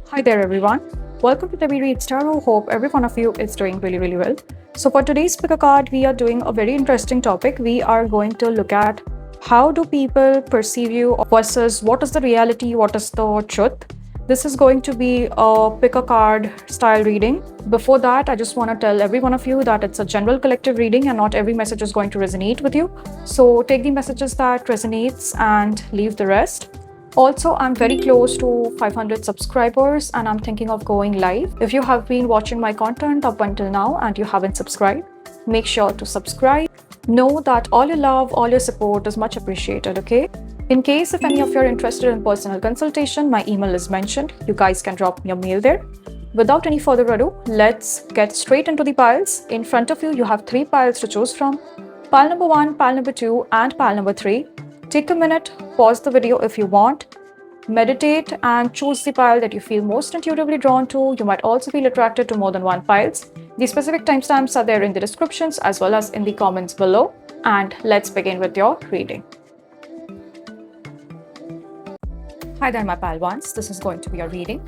Hi there, everyone. Welcome to Debbie Reads Tarot. Hope every one of you is doing really well. So for today's pick a card, we are doing a very interesting topic. We are going to look at how do people perceive you versus what is the reality, what is the truth. This is going to be a pick a card style reading. Before that, I just want to tell every one of you that it's a general collective reading and not every message is going to resonate with you. So take the messages that resonates and leave the rest. Also, I'm very close to 500 subscribers and I'm thinking of going live. If you have been watching my content up until now and you haven't subscribed, make sure to subscribe. Know that all your love, all your support is much appreciated, okay? In case if any of you are interested in personal consultation, my email is mentioned. You guys can drop me a mail there. Without any further ado, let's get straight into the piles. In front of you, you have 3 piles to choose from. Pile number 1, pile number 2, and pile number 3. Take a minute, pause the video if you want, meditate and choose the pile that you feel most intuitively drawn to. You might also feel attracted to more than one piles. The specific timestamps are there in the descriptions as well as in the comments below. And let's begin with your reading. Hi there, my pile ones. This is going to be a reading.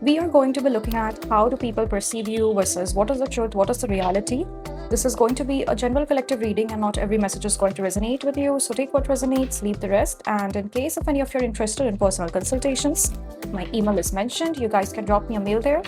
We are going to be looking at how do people perceive you versus what is the truth, what is the reality. This is going to be a general collective reading and not every message is going to resonate with you. So take what resonates, leave the rest. And in case if any of you are interested in personal consultations, my email is mentioned. You guys can drop me a mail there.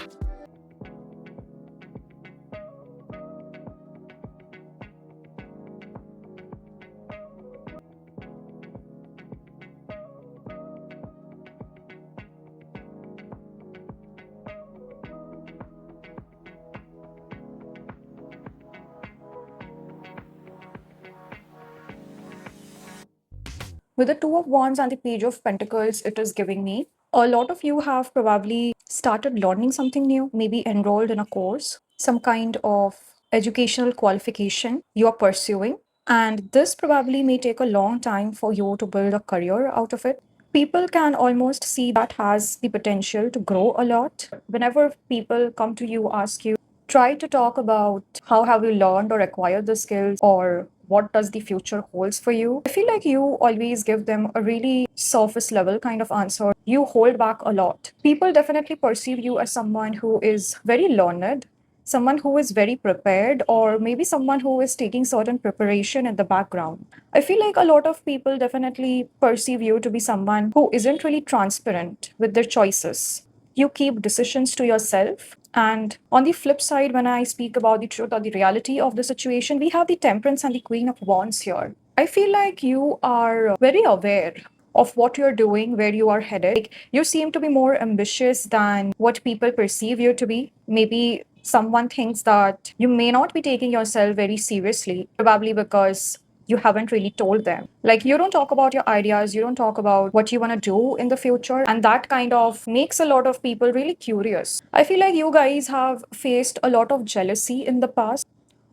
With the Two of Wands and the Page of Pentacles, it is giving me a lot of you have probably started learning something new, maybe enrolled in a course, some kind of educational qualification you are pursuing. And this probably may take a long time for you to build a career out of it. People can almost see that has the potential to grow a lot. Whenever people come to you, ask you, try to talk about how have you learned or acquired the skills or what does the future holds for you. I feel like you always give them a really surface level kind of answer. You hold back a lot. People definitely perceive you as someone who is very learned, someone who is very prepared, or maybe someone who is taking certain preparation in the background. I feel like a lot of people definitely perceive you to be someone who isn't really transparent with their choices. You keep decisions to yourself. And on the flip side, when I speak about the truth or the reality of the situation, we have the Temperance and the Queen of Wands here. I feel like you are very aware of what you're doing, where you are headed. Like, you seem to be more ambitious than what people perceive you to be. Maybe someone thinks that you may not be taking yourself very seriously, probably because you haven't really told them. Like, you don't talk about your ideas, you don't talk about what you want to do in the future. And that kind of makes a lot of people really curious. I feel like you guys have faced a lot of jealousy in the past.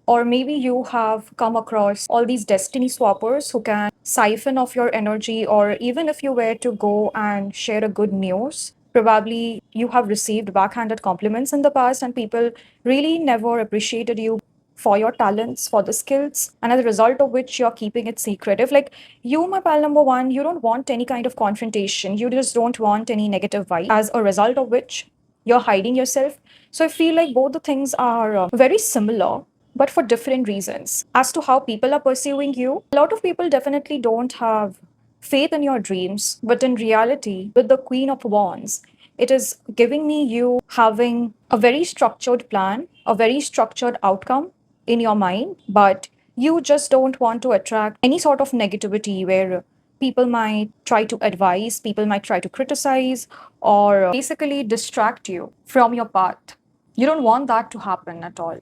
Or maybe you have come across all these destiny swappers who can siphon off your energy, or even if you were to go and share a good news, probably you have received backhanded compliments in the past, and people really never appreciated you for your talents, for the skills, and as a result of which you're keeping it secretive. Like you, my pal number one, you don't want any kind of confrontation. You just don't want any negative vibe, as a result of which you're hiding yourself. So I feel like both the things are very similar, but for different reasons. As to how people are pursuing you, a lot of people definitely don't have faith in your dreams, but in reality, with the Queen of Wands, it is giving me you having a very structured plan, a very structured outcome in your mind, but you just don't want to attract any sort of negativity where people might try to advise, people might try to criticize, or basically distract you from your path. You don't want that to happen at all.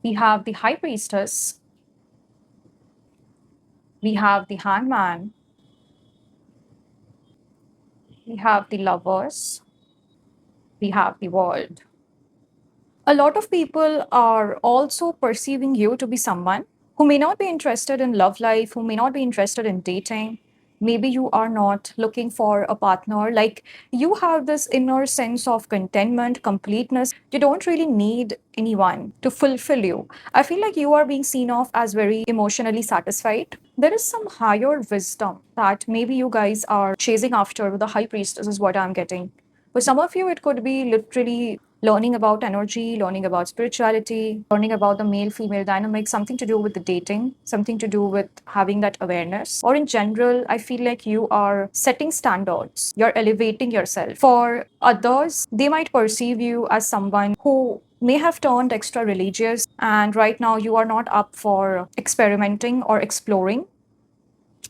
We have the High Priestess, we have the Hangman, we have the Lovers, we have the World. A lot of people are also perceiving you to be someone who may not be interested in love life, who may not be interested in dating. Maybe you are not looking for a partner. Like you have this inner sense of contentment, completeness. You don't really need anyone to fulfill you. I feel like you are being seen off as very emotionally satisfied. There is some higher wisdom that maybe you guys are chasing after with the High Priestess, is what I'm getting. For some of you, it could be literally learning about energy, learning about spirituality, learning about the male female dynamic, something to do with the dating, something to do with having that awareness. Or in general, I feel like you are setting standards, you're elevating yourself. For others, they might perceive you as someone who may have turned extra religious, and right now you are not up for experimenting or exploring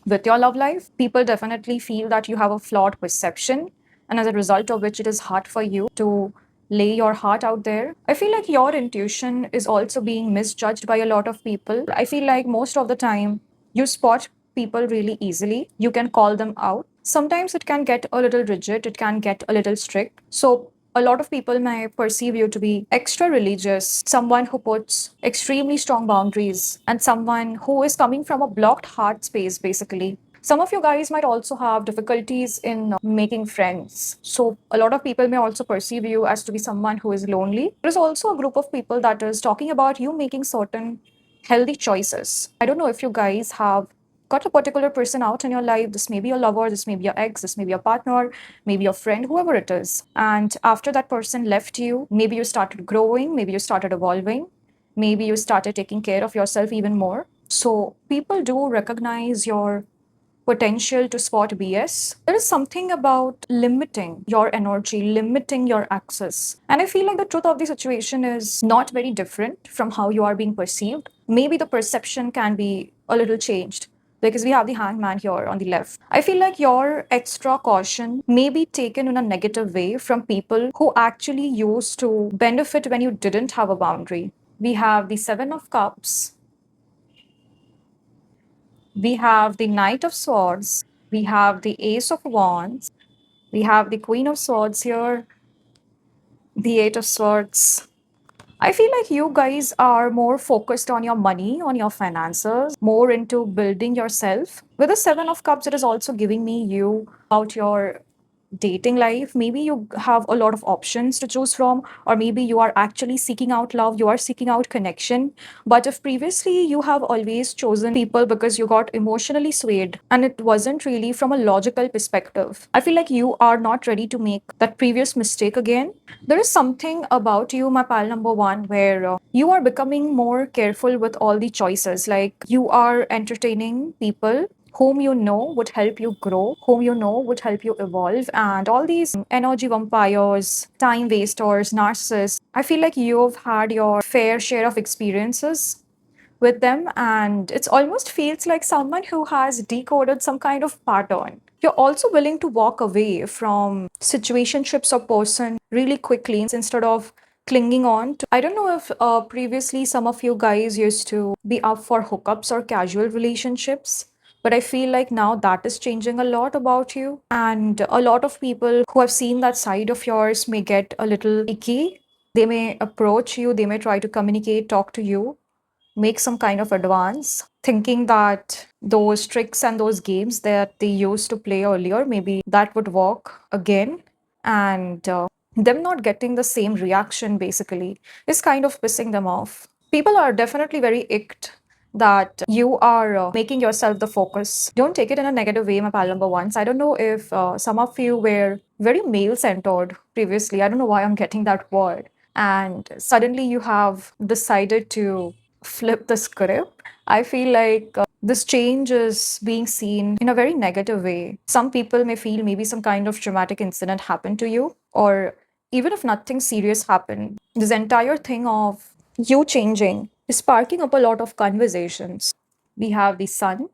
with your love life. People definitely feel that you have a flawed perception, and as a result of which, it is hard for you to lay your heart out there. I feel like your intuition is also being misjudged by a lot of people. I feel like most of the time, you spot people really easily. You can call them out. Sometimes it can get a little rigid, it can get a little strict. So, a lot of people may perceive you to be extra religious, someone who puts extremely strong boundaries, and someone who is coming from a blocked heart space, basically. Some of you guys might also have difficulties in making friends. So, a lot of people may also perceive you as to be someone who is lonely. There is also a group of people that is talking about you making certain healthy choices. I don't know if you guys have got a particular person out in your life. This may be your lover, this may be your ex, this may be your partner, maybe your friend, whoever it is. And after that person left you, maybe you started growing, maybe you started evolving, maybe you started taking care of yourself even more. So people do recognize your potential to spot BS. There is something about limiting your energy, limiting your access. And I feel like the truth of the situation is not very different from how you are being perceived. Maybe the perception can be a little changed because we have the hangman here on the left. I feel like your extra caution may be taken in a negative way from people who actually used to benefit when you didn't have a boundary. We have the Seven of Cups, we have the Knight of Swords, we have the Ace of Wands, we have the Queen of Swords here, the Eight of Swords. I feel like you guys are more focused on your money, on your finances, more into building yourself. With the Seven of Cups, it is also giving me you about your dating life. Maybe you have a lot of options to choose from, or maybe you are actually seeking out love, you are seeking out connection. But if previously you have always chosen people because you got emotionally swayed and it wasn't really from a logical perspective, I feel like you are not ready to make that previous mistake again. There is something about you, my pal number one, where you are becoming more careful with all the choices. Like you are entertaining people whom you know would help you grow, whom you know would help you evolve, and all these energy vampires, time wasters, narcissists. I feel like you've had your fair share of experiences with them, and it's almost feels like someone who has decoded some kind of pattern. You're also willing to walk away from situationships or person really quickly instead of clinging on to. I don't know if previously some of you guys used to be up for hookups or casual relationships, but I feel like now that is changing a lot about you. And a lot of people who have seen that side of yours may get a little icky. They may approach you, they may try to communicate, talk to you, make some kind of advance, thinking that those tricks and those games that they used to play earlier, maybe that would work again. And them not getting the same reaction basically is kind of pissing them off. People are definitely very icked that you are making yourself the focus. Don't take it in a negative way, my pal number ones. I don't know if some of you were very male centered previously. I don't know why I'm getting that word. And suddenly you have decided to flip the script. I feel like this change is being seen in a very negative way. Some people may feel maybe some kind of traumatic incident happened to you, or even if nothing serious happened, this entire thing of you changing is sparking up a lot of conversations. We have the Sun,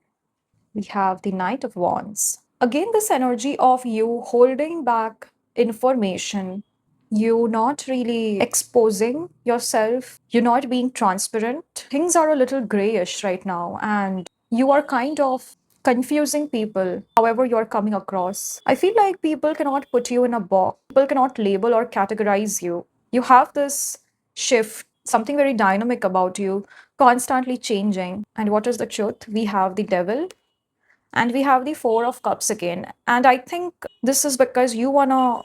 we have the Knight of Wands. Again, this energy of you holding back information, you not really exposing yourself, you're not being transparent. Things are a little grayish right now, and you are kind of confusing people however you're coming across. I feel like people cannot put you in a box, people cannot label or categorize you. You have this shift, something very dynamic about you, constantly changing. And what is the truth? We have the devil and we have the Four of Cups again. And I think this is because you want to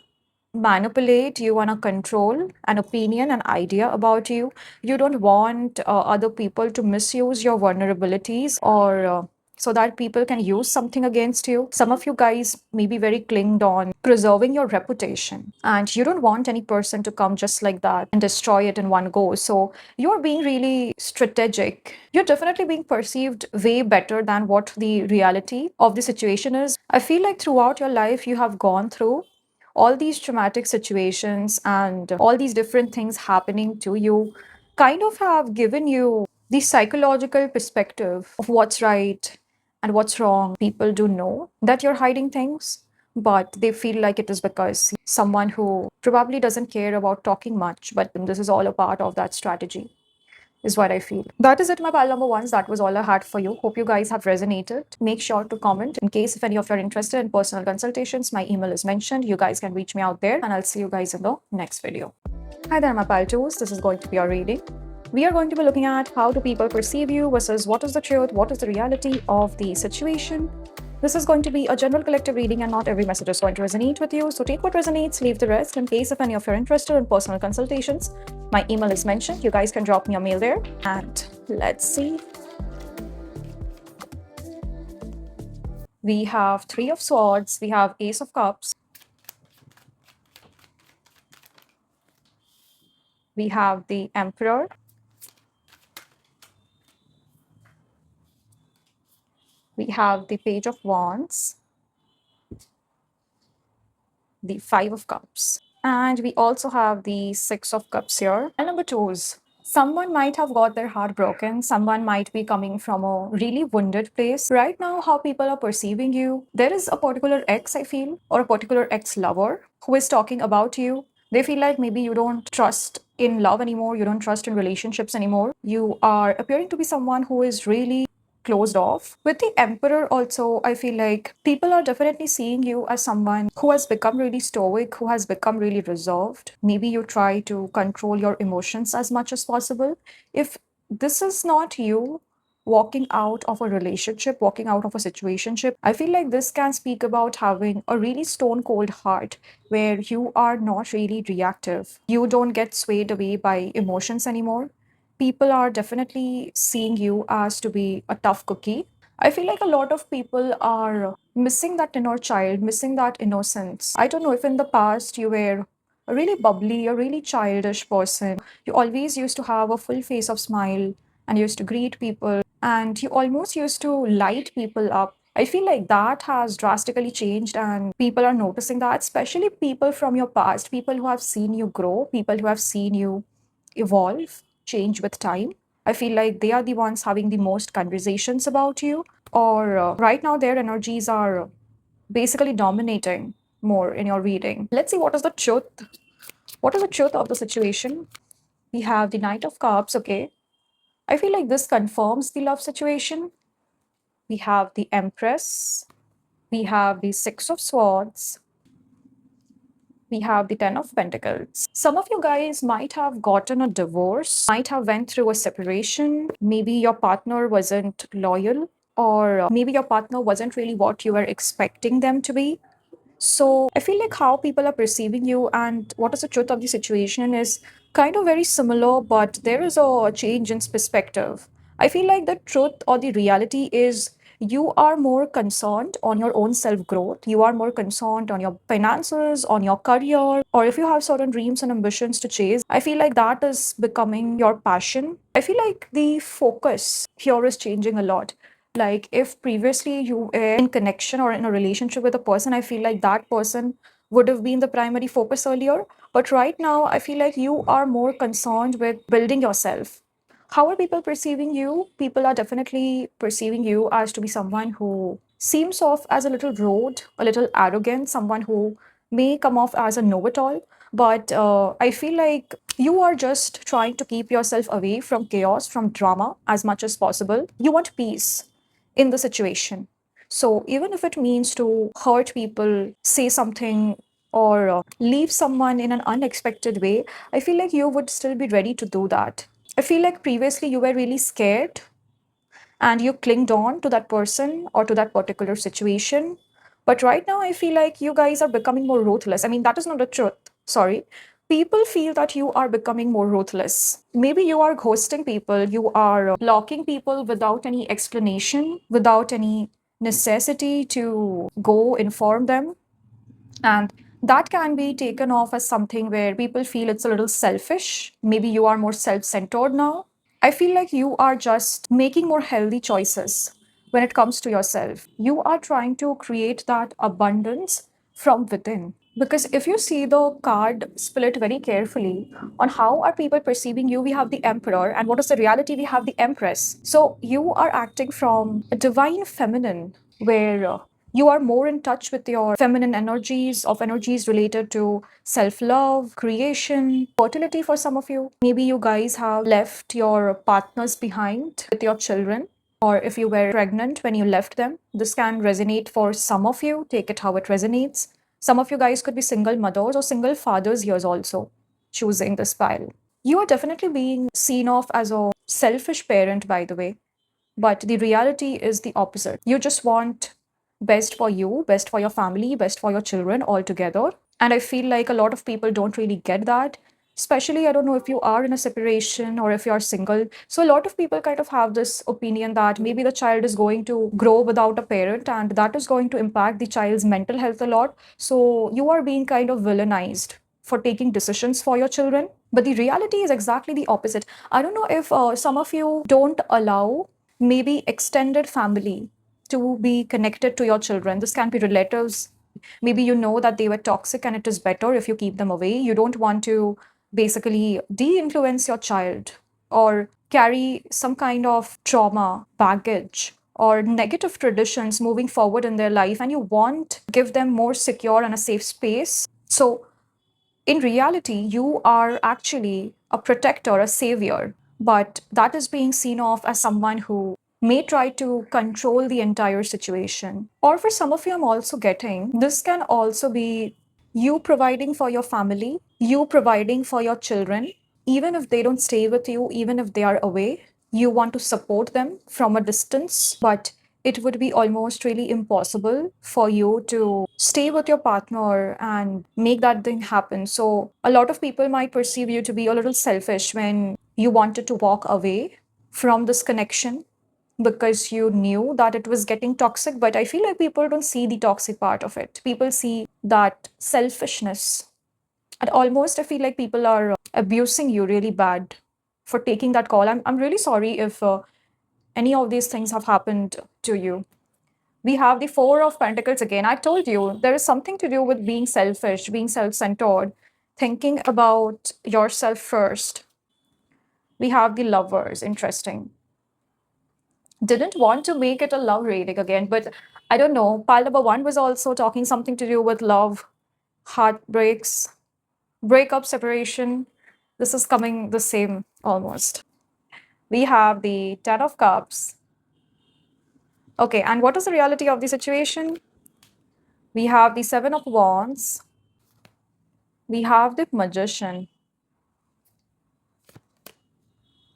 manipulate, you want to control an opinion, an idea about you. You don't want other people to misuse your vulnerabilities or so that people can use something against you. Some of you guys may be very clinged on preserving your reputation, and you don't want any person to come just like that and destroy it in one go. So you're being really strategic. You're definitely being perceived way better than what the reality of the situation is. I feel like throughout your life, you have gone through all these traumatic situations and all these different things happening to you kind of have given you the psychological perspective of what's right and what's wrong. People do know that you're hiding things, but they feel like it is because someone who probably doesn't care about talking much, but this is all a part of that strategy, is what I feel. That is it, my pal number ones. That was all I had for you. Hope you guys have resonated. Make sure to comment in case if any of you are interested in personal consultations. My email is mentioned. You guys can reach me out there, and I'll see you guys in the next video. Hi there, my pal twos. This is going to be our reading. We are going to be looking at how do people perceive you versus what is the truth, what is the reality of the situation. This is going to be a general collective reading and not every message is going to resonate with you. So take what resonates, leave the rest. In case if any of you are interested in personal consultations, my email is mentioned. You guys can drop me a mail there. And let's see. We have Three of Swords. We have Ace of Cups. We have the Emperor. We have the Page of Wands. The Five of Cups. And we also have the Six of Cups here. And number twos. Someone might have got their heart broken. Someone might be coming from a really wounded place. Right now, how people are perceiving you, there is a particular ex, I feel, or a particular ex lover who is talking about you. They feel like maybe you don't trust in love anymore. You don't trust in relationships anymore. You are appearing to be someone who is really closed off. With the Emperor, also, I feel like people are definitely seeing you as someone who has become really stoic, who has become really reserved. Maybe you try to control your emotions as much as possible. If this is not you walking out of a relationship, walking out of a situationship, I feel like this can speak about having a really stone cold heart where you are not really reactive. You don't get swayed away by emotions anymore. People are definitely seeing you as to be a tough cookie. I feel like a lot of people are missing that inner child, missing that innocence. I don't know if in the past you were a really bubbly, a really childish person. You always used to have a full face of smile and used to greet people and you almost used to light people up. I feel like that has drastically changed and people are noticing that, especially people from your past, people who have seen you grow, people who have seen you evolve, change with time. I feel like they are the ones having the most conversations about you, or right now their energies are basically dominating more in your reading. Let's see what is the truth. What is the truth of the situation? We have the Knight of Cups, okay. I feel like this confirms the love situation. We have the Empress. We have the Six of Swords. We have the Ten of Pentacles. Some of you guys might have gotten a divorce, might have went through a separation. Maybe your partner wasn't loyal, or maybe your partner wasn't really what you were expecting them to be. So I feel like how people are perceiving you and what is the truth of the situation is kind of very similar, but there is a change in perspective. I feel like the truth or the reality is you are more concerned on your own self growth. You are more concerned on your finances, on your career, or if you have certain dreams and ambitions to chase. I feel like that is becoming your passion. I feel like the focus here is changing a lot. Like if previously you were in connection or in a relationship with a person, I feel like that person would have been the primary focus earlier. But right now, I feel like you are more concerned with building yourself. How are people perceiving you? People are definitely perceiving you as to be someone who seems off as a little rude, a little arrogant, someone who may come off as a know it all. But I feel like you are just trying to keep yourself away from chaos, from drama as much as possible. You want peace in the situation. So even if it means to hurt people, say something, or leave someone in an unexpected way, I feel like you would still be ready to do that. I feel like previously you were really scared and you clinged on to that person or to that particular situation. But right now, I feel like you guys are becoming more ruthless. I mean, that is not the truth. Sorry. People feel that you are becoming more ruthless. Maybe you are ghosting people, you are blocking people without any explanation, without any necessity to go inform them. And that can be taken off as something where people feel it's a little selfish. Maybe you are more self centered now. I feel like you are just making more healthy choices when it comes to yourself. You are trying to create that abundance from within. Because if you see the card split very carefully on how are people perceiving you, we have the emperor, and what is the reality? We have the empress. So you are acting from a divine feminine where you are more in touch with your feminine energies, of energies related to self love, creation, fertility for some of you. Maybe you guys have left your partners behind with your children, or if you were pregnant when you left them. This can resonate for some of you. Take it how it resonates. Some of you guys could be single mothers or single fathers here also choosing this pile. You are definitely being seen off as a selfish parent, by the way. But the reality is the opposite. You just want best for you, best for your family, best for your children all together. And I feel like a lot of people don't really get that. Especially, I don't know if you are in a separation or if you're single. So, a lot of people kind of have this opinion that maybe the child is going to grow without a parent and that is going to impact the child's mental health a lot. So, you are being kind of villainized for taking decisions for your children. But the reality is exactly the opposite. I don't know if some of you don't allow maybe extended family to be connected to your children. This can be relatives. Maybe you know that they were toxic and it is better if you keep them away. You don't want to basically de influence your child or carry some kind of trauma, baggage, or negative traditions moving forward in their life, and you want to give them more secure and a safe space. So in reality, you are actually a protector, a savior, but that is being seen off as someone who may try to control the entire situation. Or for some of you, I'm also getting this can also be you providing for your family, you providing for your children, even if they don't stay with you, even if they are away, you want to support them from a distance, but it would be almost really impossible for you to stay with your partner and make that thing happen. So, a lot of people might perceive you to be a little selfish when you wanted to walk away from this connection because you knew that it was getting toxic. But I feel like people don't see the toxic part of it. People see that selfishness. And almost I feel like people are abusing you really bad for taking that call. I'm really sorry if any of these things have happened to you. We have the Four of Pentacles again. I told you there is something to do with being selfish, being self centered, thinking about yourself first. We have the Lovers. Interesting. Didn't want to make it a love reading again, but I don't know. Pile number one was also talking something to do with love, heartbreaks, breakup, separation. This is coming the same almost. We have the Ten of Cups. Okay, and what is the reality of the situation? We have the Seven of Wands. We have the Magician.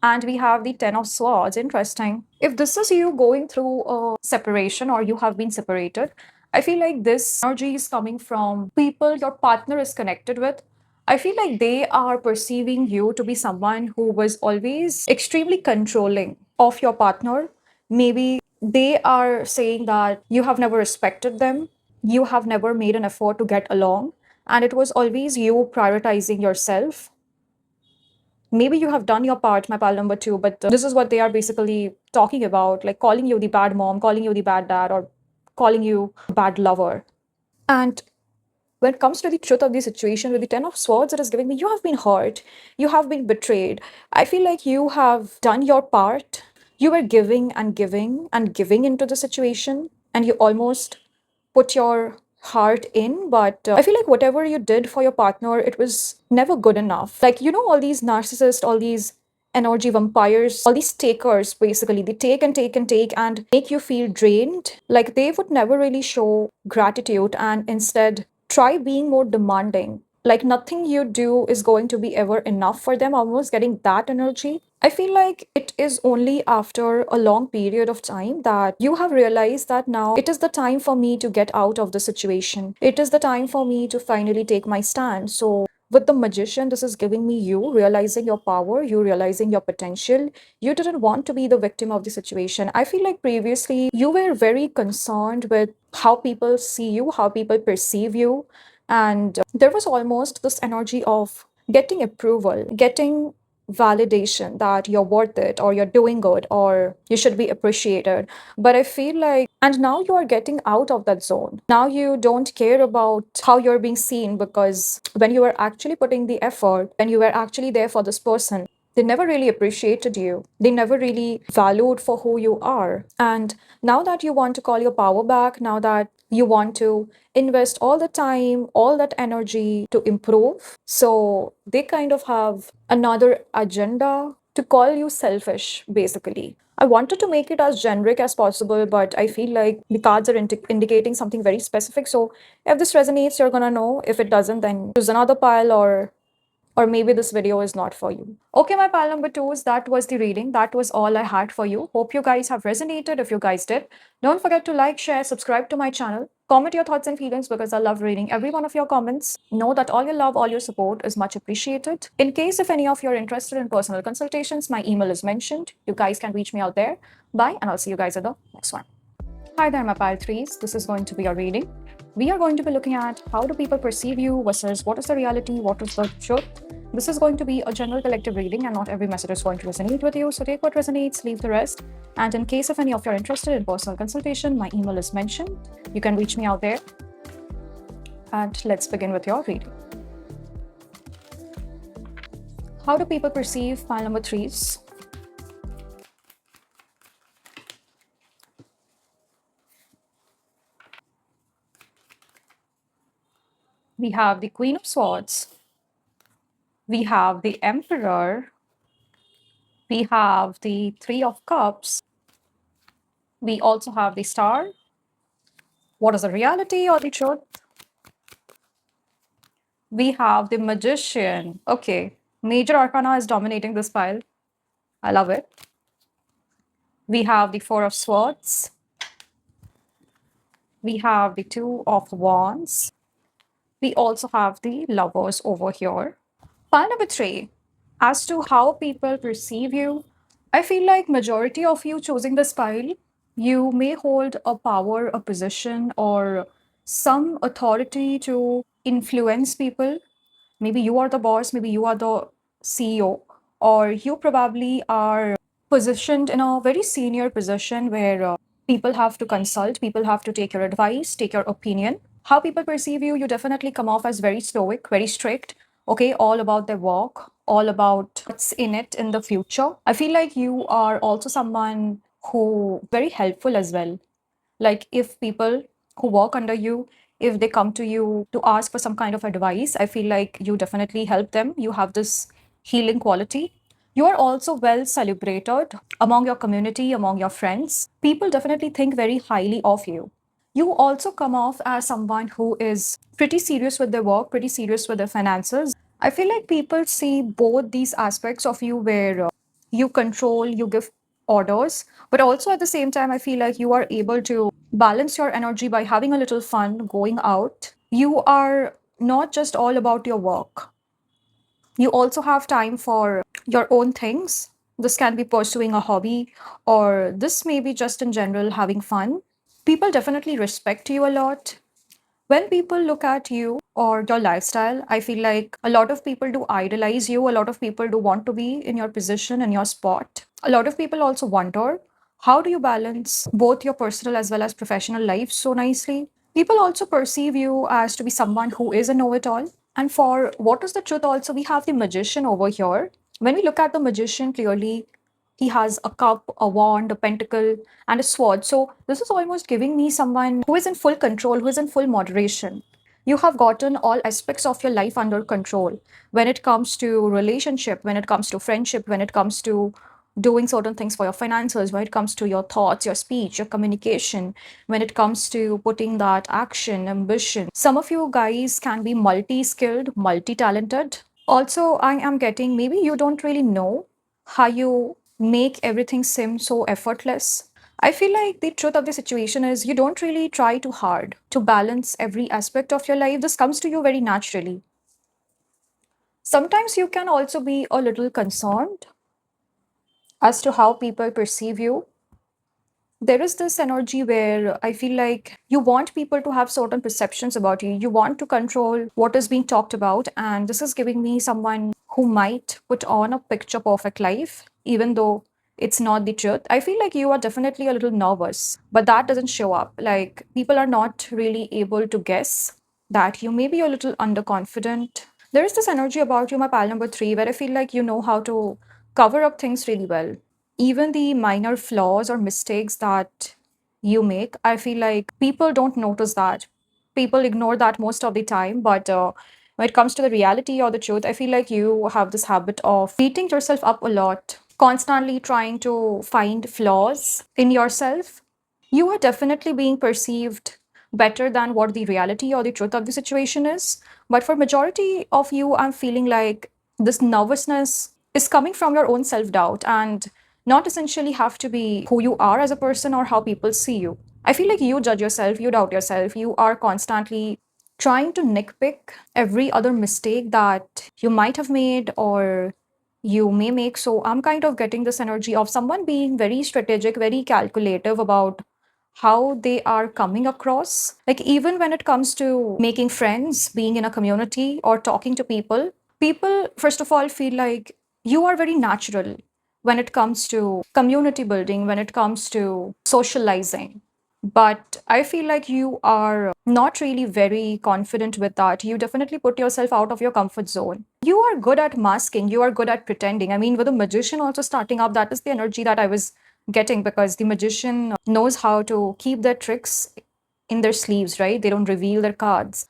And we have the Ten of Swords. Interesting. If this is you going through a separation or you have been separated, I feel like this energy is coming from people your partner is connected with. I feel like they are perceiving you to be someone who was always extremely controlling of your partner. Maybe they are saying that you have never respected them, you have never made an effort to get along, and it was always you prioritizing yourself. Maybe you have done your part, my pal number two, but this is what they are basically talking about, like calling you the bad mom, calling you the bad dad, or calling you a bad lover. And when it comes to the truth of the situation with the Ten of Swords, it is giving me you have been hurt, you have been betrayed. I feel like you have done your part. You were giving and giving and giving into the situation, and you almost put your heart in. But I feel like whatever you did for your partner, it was never good enough. Like, you know, all these narcissists, all these energy vampires, all these takers, basically, they take and take and take and make you feel drained. Like, they would never really show gratitude and instead try being more demanding. Like, nothing you do is going to be ever enough for them, almost getting that energy. I feel like it is only after a long period of time that you have realized that now it is the time for me to get out of the situation. It is the time for me to finally take my stand. So With the magician, this is giving me you realizing your power, you realizing your potential. You didn't want to be the victim of the situation. I feel like previously you were very concerned with how people see you, how people perceive you. And there was almost this energy of getting approval, getting validation that you're worth it or you're doing good or you should be appreciated. But I feel like, and now you are getting out of that zone. Now you don't care about how you're being seen, because when you were actually putting the effort, when you were actually there for this person, they never really appreciated you. They never really valued for who you are. And now that you want to call your power back, now that you want to invest all the time, all that energy to improve, so they kind of have another agenda to call you selfish, basically. I wanted to make it as generic as possible, but I feel like the cards are indicating something very specific. So if this resonates, you're gonna know. If it doesn't, then choose another pile, or maybe this video is not for you. Okay, my pile number twos, that was the reading. That was all I had for you. Hope you guys have resonated. If you guys did, don't forget to like, share, subscribe to my channel. Comment your thoughts and feelings because I love reading every one of your comments. Know that all your love, all your support is much appreciated. In case if any of you are interested in personal consultations, my email is mentioned. You guys can reach me out there. Bye, and I'll see you guys at the next one. Hi there, my pile threes. This is going to be a reading. We are going to be looking at how do people perceive you versus what is the reality, what is the truth. This is going to be a general collective reading, and not every message is going to resonate with you. So take what resonates, leave the rest. And in case of any of you are interested in personal consultation, my email is mentioned. You can reach me out there. And let's begin with your reading. How do people perceive pile number threes? We have the Queen of Swords. We have the Emperor. We have the Three of Cups. We also have the Star. What is the reality or the truth? We have the Magician. Okay, Major Arcana is dominating this pile. I love it. We have the Four of Swords. We have the Two of Wands. We also have the Lovers over here. Pile number three, as to how people perceive you, I feel like majority of you choosing this pile, you may hold a power, a position, or some authority to influence people. Maybe you are the boss, maybe you are the CEO, or you probably are positioned in a very senior position where people have to consult, people have to take your advice, take your opinion. How people perceive you, you definitely come off as very stoic, very strict, okay, all about their work, all about what's in it in the future. I feel like you are also someone who very helpful as well. Like if people who work under you, if they come to you to ask for some kind of advice, I feel like you definitely help them. You have this healing quality. You are also well celebrated among your community, among your friends. People definitely think very highly of you. You also come off as someone who is pretty serious with their work, pretty serious with their finances. I feel like people see both these aspects of you where you control, you give orders, but also at the same time, I feel like you are able to balance your energy by having a little fun, going out. You are not just all about your work. You also have time for your own things. This can be pursuing a hobby, or this may be just in general having fun. People definitely respect you a lot. When people look at you or your lifestyle, I feel like a lot of people do idolize you. A lot of people do want to be in your position and your spot. A lot of people also wonder, how do you balance both your personal as well as professional life so nicely? People also perceive you as to be someone who is a know it all. And for what is the truth, also, we have the magician over here. When we look at the magician clearly, he has a cup, a wand, a pentacle, and a sword. So this is almost giving me someone who is in full control, who is in full moderation. You have gotten all aspects of your life under control. When it comes to relationship, when it comes to friendship, when it comes to doing certain things for your finances, when it comes to your thoughts, your speech, your communication, when it comes to putting that action, ambition. Some of you guys can be multi-skilled, multi-talented. Also, I am getting, maybe you don't really know how you make everything seem so effortless. I feel like the truth of the situation is you don't really try too hard to balance every aspect of your life. This comes to you very naturally. Sometimes you can also be a little concerned as to how people perceive you. There is this energy where I feel like you want people to have certain perceptions about you. You want to control what is being talked about. And this is giving me someone who might put on a picture perfect life, even though it's not the truth. I feel like you are definitely a little nervous, but that doesn't show up. Like people are not really able to guess that you may be a little underconfident. There is this energy about you, my pal number three, where I feel like you know how to cover up things really well. Even the minor flaws or mistakes that you make, I feel like people don't notice that. People ignore that most of the time. But when it comes to the reality or the truth, I feel like you have this habit of beating yourself up a lot, constantly trying to find flaws in yourself. You are definitely being perceived better than what the reality or the truth of the situation is. But for majority of you, I'm feeling like this nervousness is coming from your own self-doubt and not essentially have to be who you are as a person or how people see you. I feel like you judge yourself, you doubt yourself, you are constantly trying to nitpick every other mistake that you might have made or you may make. So I'm kind of getting this energy of someone being very strategic, very calculative about how they are coming across. Like, even when it comes to making friends, being in a community, or talking to people, people, first of all, feel like you are very natural when it comes to community building, when it comes to socializing. But I feel like you are not really very confident with that. You definitely put yourself out of your comfort zone. You are good at masking, you are good at pretending. I mean, with a magician also starting up, that is the energy that I was getting, because the magician knows how to keep their tricks in their sleeves, right? They don't reveal their cards.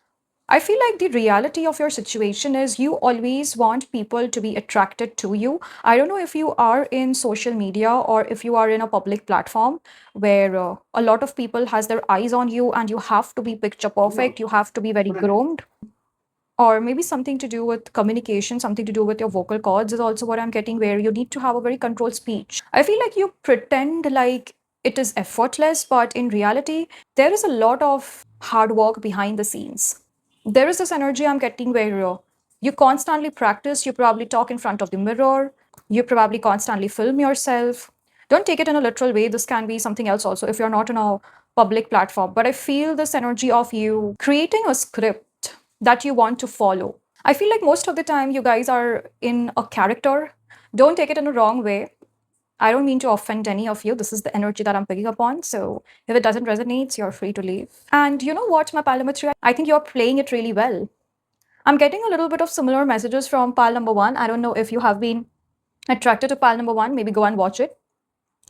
I feel like the reality of your situation is you always want people to be attracted to you. I don't know if you are in social media or if you are in a public platform where a lot of people has their eyes on you and you have to be picture perfect, you have to be very groomed, or maybe something to do with communication, something to do with your vocal cords is also what I'm getting, where you need to have a very controlled speech. I feel like you pretend like it is effortless, but in reality, there is a lot of hard work behind the scenes. There is this energy I'm getting where you constantly practice, you probably talk in front of the mirror, you probably constantly film yourself. Don't take it in a literal way. This can be something else also if you're not on a public platform. But I feel this energy of you creating a script that you want to follow. I feel like most of the time you guys are in a character. Don't take it in a wrong way. I don't mean to offend any of you. This is the energy that I'm picking up on. So if it doesn't resonate, you're free to leave. And you know what, my pal number three? I think you're playing it really well. I'm getting a little bit of similar messages from pal number one. I don't know if you have been attracted to pal number one. Maybe go and watch it.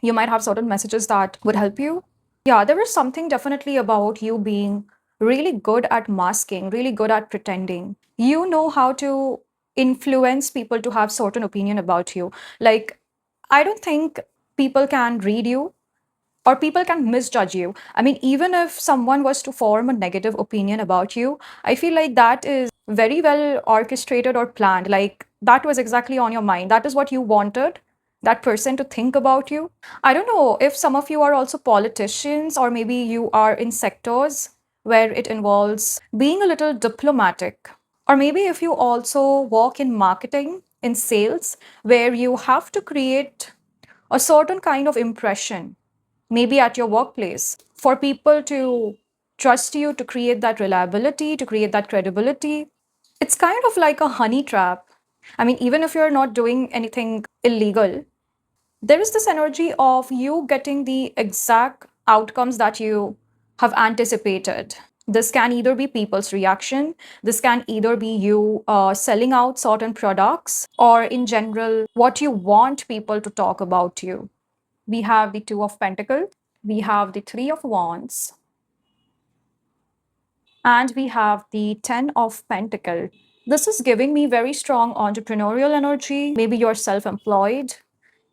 You might have certain messages that would help you. Yeah, there is something definitely about you being really good at masking, really good at pretending. You know how to influence people to have certain opinion about you. Like, I don't think people can read you or people can misjudge you. I mean, even if someone was to form a negative opinion about you, I feel like that is very well orchestrated or planned. Like, that was exactly on your mind. That is what you wanted that person to think about you. I don't know if some of you are also politicians, or maybe you are in sectors where it involves being a little diplomatic. Or maybe if you also work in marketing, in sales, where you have to create a certain kind of impression, maybe at your workplace, for people to trust you, to create that reliability, to create that credibility. It's kind of like a honey trap. I mean, even if you're not doing anything illegal, there is this energy of you getting the exact outcomes that you have anticipated. This can either be people's reaction, this can either be you selling out certain products, or in general, what you want people to talk about you. We have the Two of Pentacles, we have the Three of Wands, and we have the Ten of Pentacles. This is giving me very strong entrepreneurial energy. Maybe you're self employed.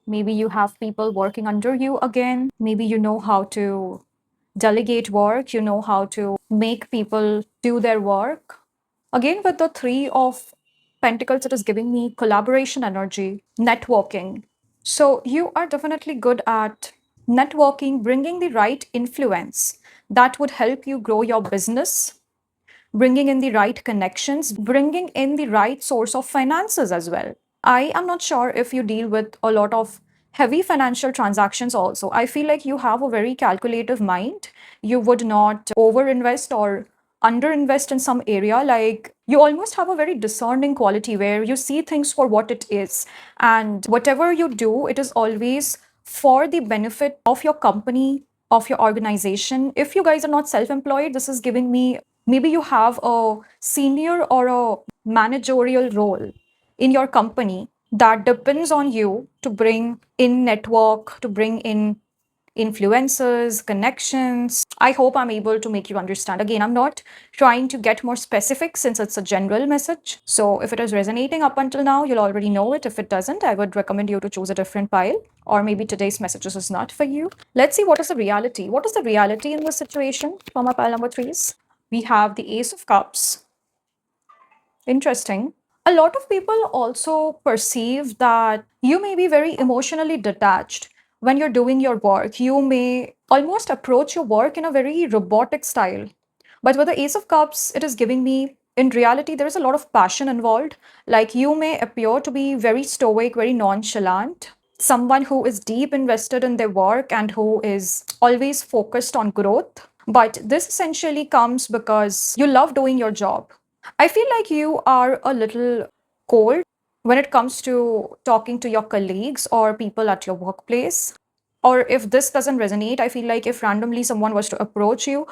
Maybe you have people working under you again. Maybe you know how to delegate work. You know how to make people do their work. Again, with the Three of Pentacles, it is giving me collaboration energy, networking. So you are definitely good at networking, bringing the right influence that would help you grow your business, bringing in the right connections, bringing in the right source of finances as well. I am not sure if you deal with a lot of heavy financial transactions also. I feel like you have a very calculative mind. You would not overinvest or underinvest in some area. Like you almost have a very discerning quality where you see things for what it is. And whatever you do, it is always for the benefit of your company, of your organization. If you guys are not self employed, this is giving me maybe you have a senior or a managerial role in your company that depends on you to bring in network, to bring in influencers, connections. I hope I'm able to make you understand. Again, I'm not trying to get more specific since it's a general message. So if it is resonating up until now, you'll already know it. If it doesn't, I would recommend you to choose a different pile, or maybe today's messages is not for you. Let's see what is the reality. What is the reality in this situation from our pile number threes? We have the Ace of Cups. Interesting. A lot of people also perceive that you may be very emotionally detached when you're doing your work. You may almost approach your work in a very robotic style. But with the Ace of Cups, it is giving me, in reality, there is a lot of passion involved. Like you may appear to be very stoic, very nonchalant, someone who is deep invested in their work and who is always focused on growth. But this essentially comes because you love doing your job. I feel like you are a little cold when it comes to talking to your colleagues or people at your workplace. Or if this doesn't resonate, I feel like if randomly someone was to approach you,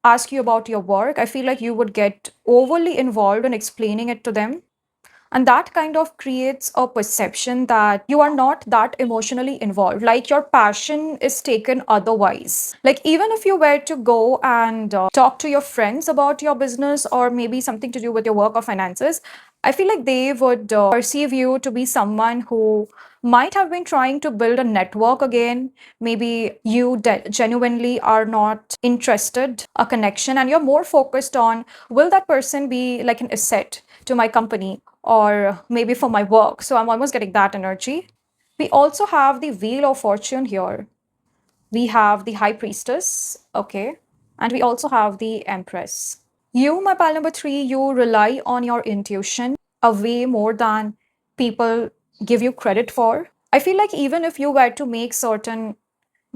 ask you about your work, I feel like you would get overly involved in explaining it to them. And that kind of creates a perception that you are not that emotionally involved, like your passion is taken otherwise. Like, even if you were to go and talk to your friends about your business or maybe something to do with your work or finances, I feel like they would perceive you to be someone who might have been trying to build a network again. Maybe you genuinely are not interested a connection and you're more focused on, will that person be like an asset to my company or maybe for my work? So I'm almost getting that energy. We also have the Wheel of Fortune here. We have the High Priestess, okay, and we also have the Empress. You, my pal number three, you rely on your intuition a way more than people give you credit for. I feel like even if you were to make certain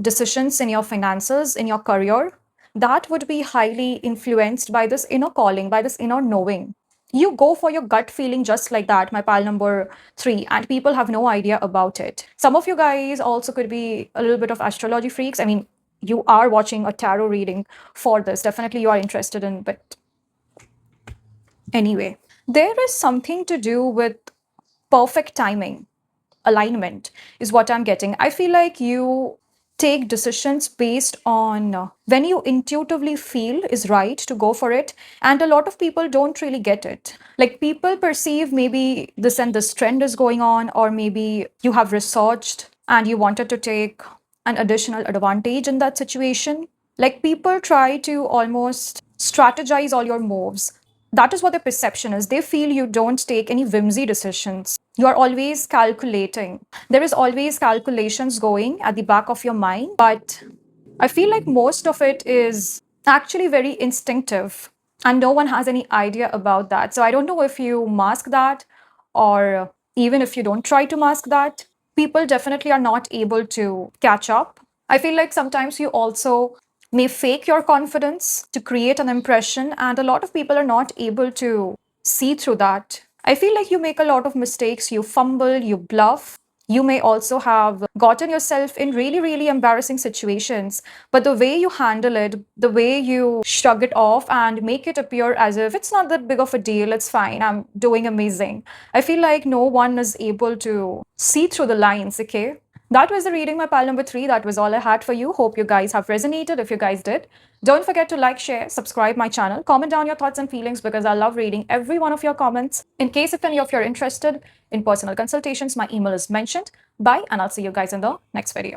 decisions in your finances, in your career, that would be highly influenced by this inner calling, by this inner knowing. You go for your gut feeling just like that, my pal number three, and people have no idea about it. Some of you guys also could be a little bit of astrology freaks. I mean, you are watching a tarot reading for this. Definitely you are interested in, but anyway, there is something to do with perfect timing, alignment is what I'm getting. I feel like you take decisions based on when you intuitively feel is right to go for it. And a lot of people don't really get it. Like people perceive maybe this and this trend is going on, or maybe you have researched and you wanted to take an additional advantage in that situation. Like people try to almost strategize all your moves. That is what their perception is. They feel you don't take any whimsy decisions. You are always calculating. There is always calculations going at the back of your mind, but I feel like most of it is actually very instinctive and no one has any idea about that. So I don't know if you mask that, or even if you don't try to mask that, people definitely are not able to catch up. I feel like sometimes you also may fake your confidence to create an impression, and a lot of people are not able to see through that. I feel like you make a lot of mistakes, you fumble, you bluff. You may also have gotten yourself in really, really embarrassing situations, but the way you handle it, the way you shrug it off and make it appear as if it's not that big of a deal, it's fine, I'm doing amazing. I feel like no one is able to see through the lines, okay? That was the reading, my pal number three. That was all I had for you. Hope you guys have resonated. If you guys did, don't forget to like, share, subscribe my channel, comment down your thoughts and feelings because I love reading every one of your comments. In case if any of you are interested in personal consultations, my email is mentioned. Bye, and I'll see you guys in the next video.